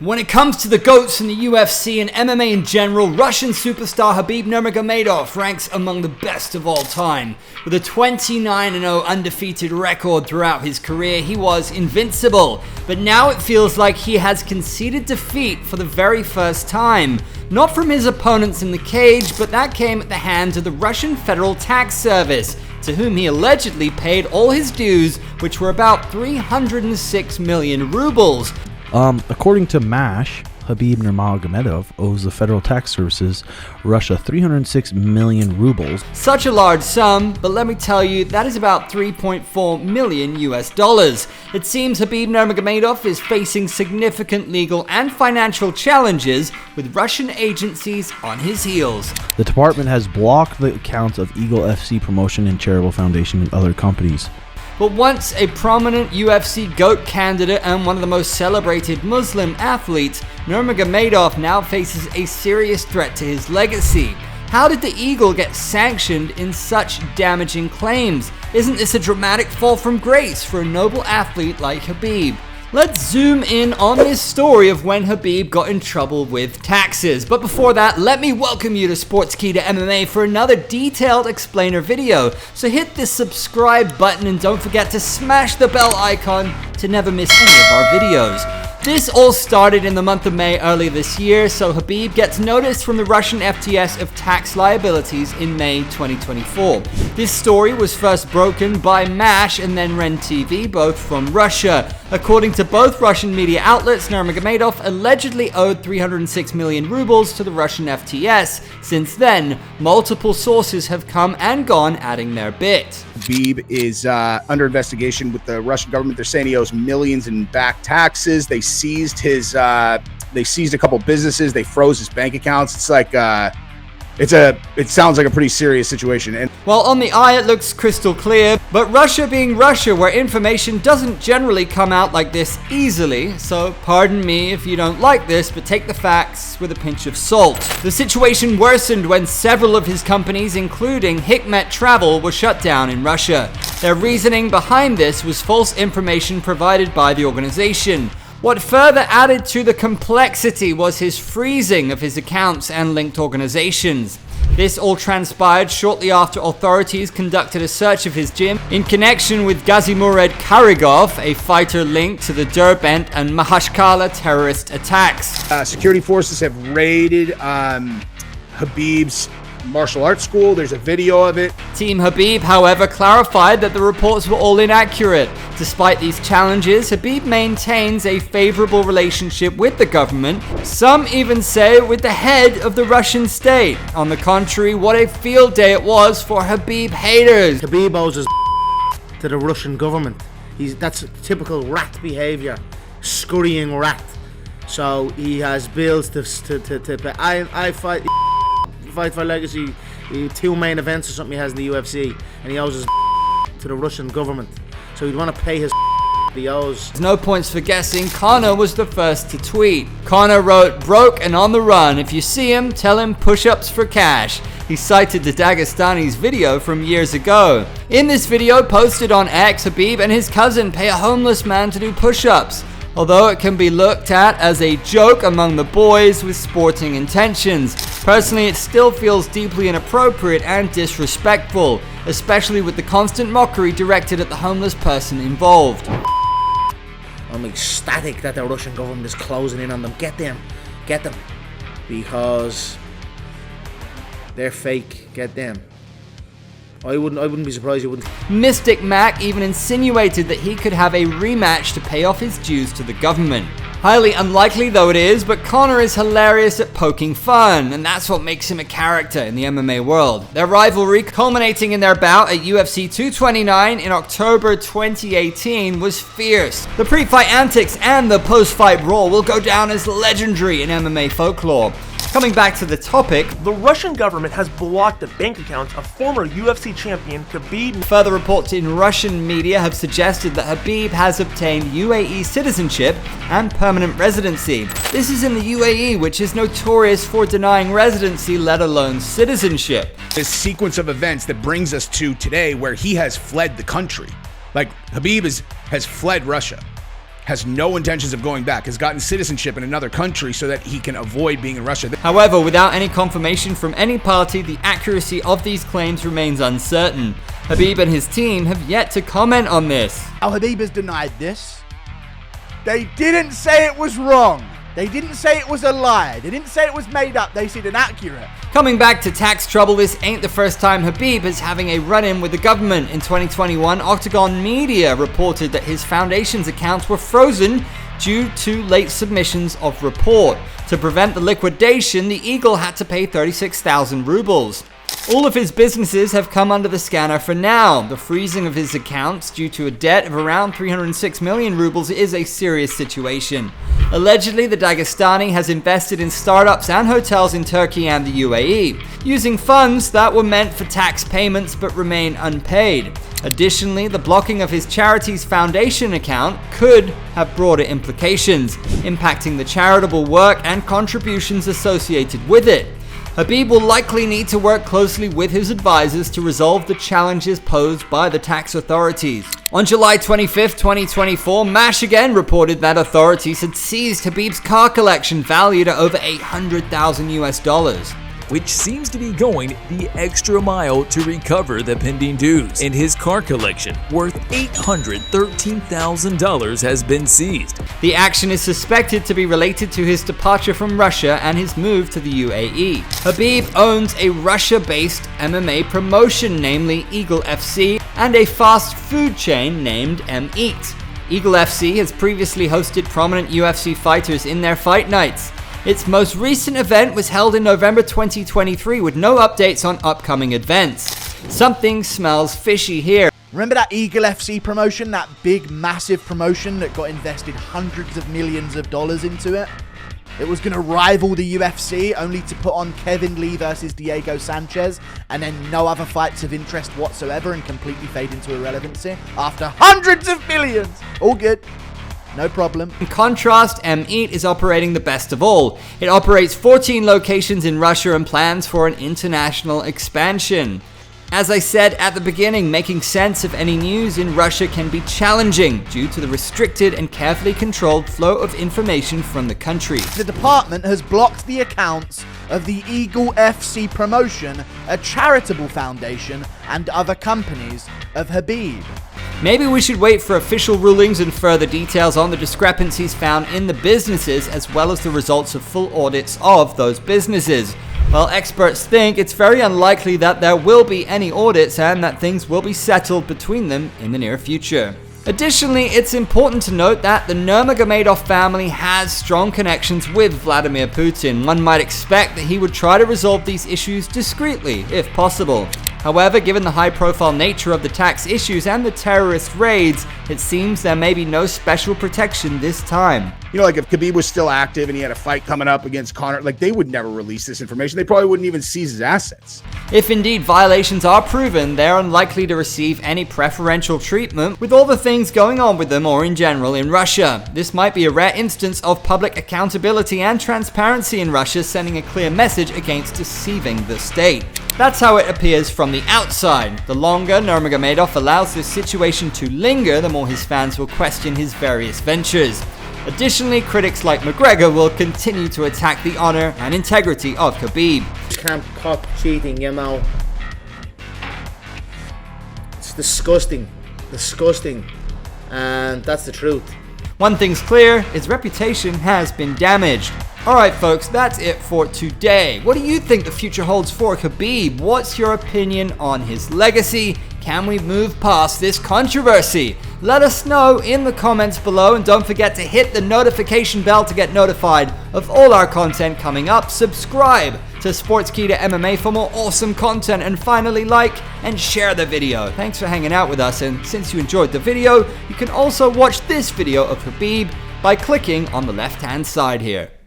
When it comes to the GOATs in the UFC and MMA in general, Russian superstar Khabib Nurmagomedov ranks among the best of all time. With a 29-0 undefeated record throughout his career, he was invincible. But now it feels like he has conceded defeat for the very first time. Not from his opponents in the cage, but that came at the hands of the Russian Federal Tax Service, to whom he allegedly paid all his dues, which were about 306 million rubles. According to MASH, Khabib Nurmagomedov owes the Federal Tax Services Russia 306 million rubles. Such a large sum, but let me tell you, that is about 3.4 million US dollars. It seems Khabib Nurmagomedov is facing significant legal and financial challenges with Russian agencies on his heels. The department has blocked the accounts of Eagle FC Promotion and Charitable Foundation and other companies. But once a prominent UFC GOAT candidate and one of the most celebrated Muslim athletes, Nurmagomedov now faces a serious threat to his legacy. How did the Eagle get sanctioned in such damaging claims? Isn't this a dramatic fall from grace for a noble athlete like Khabib? Let's zoom in on this story of when Khabib got in trouble with taxes. But before that, let me welcome you to Sportskeeda MMA for another detailed explainer video. So hit the subscribe button and don't forget to smash the bell icon to never miss any of our videos. This all started in the month of May earlier this year, so Khabib gets notice from the Russian FTS of tax liabilities in May 2024. This story was first broken by MASH and then Ren TV, both from Russia. According to both Russian media outlets, Nurmagomedov allegedly owed 306 million rubles to the Russian FTS. Since then, multiple sources have come and gone, adding their bit. Khabib is under investigation with the Russian government. They're saying he owes millions in back taxes. They seized his they seized a couple businesses. They froze his bank accounts. It's like it sounds like a pretty serious situation. And well, on the eye it looks crystal clear, but Russia being Russia, where information doesn't generally come out like this easily, so pardon me if you don't like this, but take the facts with a pinch of salt. The situation worsened when several of his companies, including Hikmet Travel, were shut down in Russia. Their reasoning behind this was false information provided by the organization. What further added to the complexity was his freezing of his accounts and linked organizations. This all transpired shortly after authorities conducted a search of his gym in connection with Gazimurad Karigov, a fighter linked to the Derbent and Mahashkala terrorist attacks. Security forces have raided Khabib's martial arts school. There's a video of it. Team Khabib, however, clarified that the reports were all inaccurate. Despite these challenges, Khabib maintains a favorable relationship with the government, some even say with the head of the Russian state. On the contrary, what a field day it was for Khabib haters. Khabib owes his to the Russian government. That's typical rat behavior, scurrying rat. So he has bills to pay. I fight for legacy, 2 main events or something he has in the UFC, and he owes his to the Russian government. So he'd want to pay his he owes. There's no points for guessing. Connor was the first to tweet. Connor wrote, "Broke and on the run. If you see him, tell him push-ups for cash." He cited the Dagestani's video from years ago. In this video posted on X, Khabib and his cousin pay a homeless man to do push-ups. Although it can be looked at as a joke among the boys with sporting intentions. Personally, it still feels deeply inappropriate and disrespectful, especially with the constant mockery directed at the homeless person involved. I'm ecstatic that the Russian government is closing in on them. Get them, because they're fake. Get them. I wouldn't be surprised you wouldn't. Mystic Mac even insinuated that he could have a rematch to pay off his dues to the government. Highly unlikely though it is, but Connor is hilarious at poking fun, and that's what makes him a character in the MMA world. Their rivalry, culminating in their bout at UFC 229 in October 2018, was fierce. The pre-fight antics and the post-fight brawl will go down as legendary in MMA folklore. Coming back to the topic, the Russian government has blocked the bank accounts of former UFC champion Khabib. Further reports in Russian media have suggested that Khabib has obtained UAE citizenship and permanent residency. This is in the UAE, which is notorious for denying residency, let alone citizenship. This sequence of events that brings us to today where he has fled the country. Like, Khabib has fled Russia. has no intentions of going back, has gotten citizenship in another country so that he can avoid being in Russia. However, without any confirmation from any party, the accuracy of these claims remains uncertain. Khabib and his team have yet to comment on this. Khabib has denied this. They didn't say it was wrong. They didn't say it was a lie. They didn't say it was made up. They said inaccurate. Coming back to tax trouble, this ain't the first time Khabib is having a run-in with the government. In 2021, Octagon Media reported that his foundation's accounts were frozen due to late submissions of report. To prevent the liquidation, the Eagle had to pay 36,000 rubles. All of his businesses have come under the scanner for now. The freezing of his accounts due to a debt of around 306 million rubles is a serious situation. Allegedly, the Dagestani has invested in startups and hotels in Turkey and the UAE, using funds that were meant for tax payments but remain unpaid. Additionally, the blocking of his charity's foundation account could have broader implications, impacting the charitable work and contributions associated with it. Khabib will likely need to work closely with his advisors to resolve the challenges posed by the tax authorities. On July 25, 2024, MASH again reported that authorities had seized Khabib's car collection valued at over $800,000. Which seems to be going the extra mile to recover the pending dues. And his car collection, worth $813,000, has been seized. The action is suspected to be related to his departure from Russia and his move to the UAE. Khabib owns a Russia-based MMA promotion, namely Eagle FC, and a fast food chain named M-Eat. Eagle FC has previously hosted prominent UFC fighters in their fight nights. Its most recent event was held in November 2023 with no updates on upcoming events. Something smells fishy here. Remember that Eagle FC promotion, that big, massive promotion that got invested hundreds of millions of dollars into it? It was going to rival the UFC, only to put on Kevin Lee versus Diego Sanchez, and then no other fights of interest whatsoever and completely fade into irrelevancy after hundreds of millions. All good. No problem. In contrast, M-Eat is operating the best of all. It operates 14 locations in Russia and plans for an international expansion. As I said at the beginning, making sense of any news in Russia can be challenging due to the restricted and carefully controlled flow of information from the country. The department has blocked the accounts of the Eagle FC promotion, a charitable foundation, and other companies of Khabib. Maybe we should wait for official rulings and further details on the discrepancies found in the businesses, as well as the results of full audits of those businesses. Well, experts think it's very unlikely that there will be any audits and that things will be settled between them in the near future. Additionally, it's important to note that the Nurmagomedov family has strong connections with Vladimir Putin. One might expect that he would try to resolve these issues discreetly, if possible. However, given the high-profile nature of the tax issues and the terrorist raids, it seems there may be no special protection this time. You know, like if Khabib was still active and he had a fight coming up against Conor, like they would never release this information. They probably wouldn't even seize his assets. If indeed violations are proven, they're unlikely to receive any preferential treatment with all the things going on with them or in general in Russia. This might be a rare instance of public accountability and transparency in Russia, sending a clear message against deceiving the state. That's how it appears from the outside. The longer Nurmagomedov allows this situation to linger, the more his fans will question his various ventures. Additionally, critics like McGregor will continue to attack the honor and integrity of Khabib. You can't cop cheating, you know. It's disgusting. Disgusting. And that's the truth. One thing's clear, his reputation has been damaged. Alright folks, that's it for today. What do you think the future holds for Khabib? What's your opinion on his legacy? Can we move past this controversy? Let us know in the comments below, and don't forget to hit the notification bell to get notified of all our content coming up. Subscribe to Sportskeeda MMA for more awesome content, and finally like and share the video. Thanks for hanging out with us, and since you enjoyed the video, you can also watch this video of Khabib by clicking on the left hand side here.